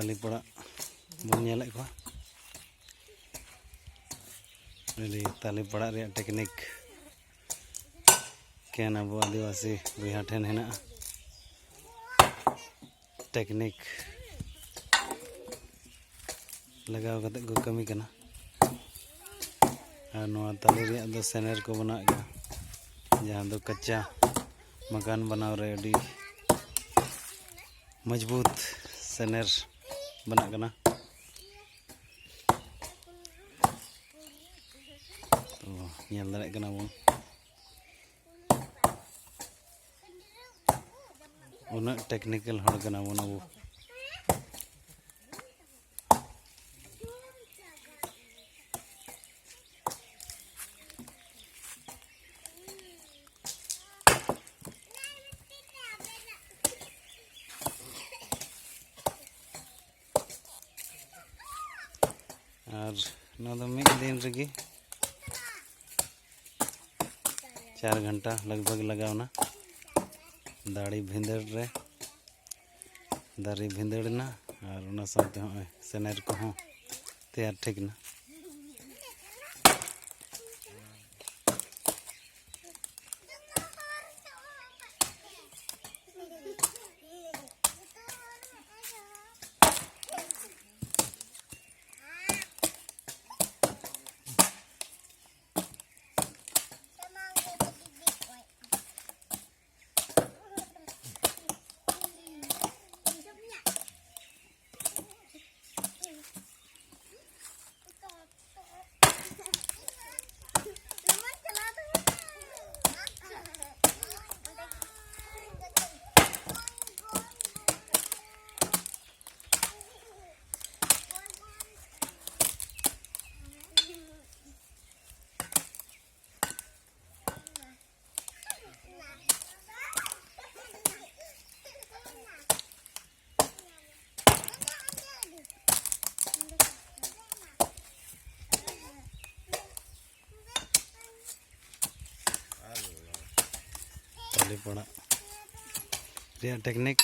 tali pora bon nyelek ko ini tali pora reyak teknik ken abo adivasi boyha ठेन हेना teknik लगाव कते को कमी कना और नवा तली रेyak दो सेनेर को बना गया जहां दो कच्चा मकान बनाव रे अडी मजबूत सेनेर बना कना तो nyel darek kana bon उना टेक्निकल हड़ कना bon abu और ना मिद दिन रगी 4 घंटा लगभग लगावना दाड़ी भिंदड़ रे दारी भिंदड़ना और उना साथे होय सेनेर को हो तैयार ठीक ना tali pora reyak teknik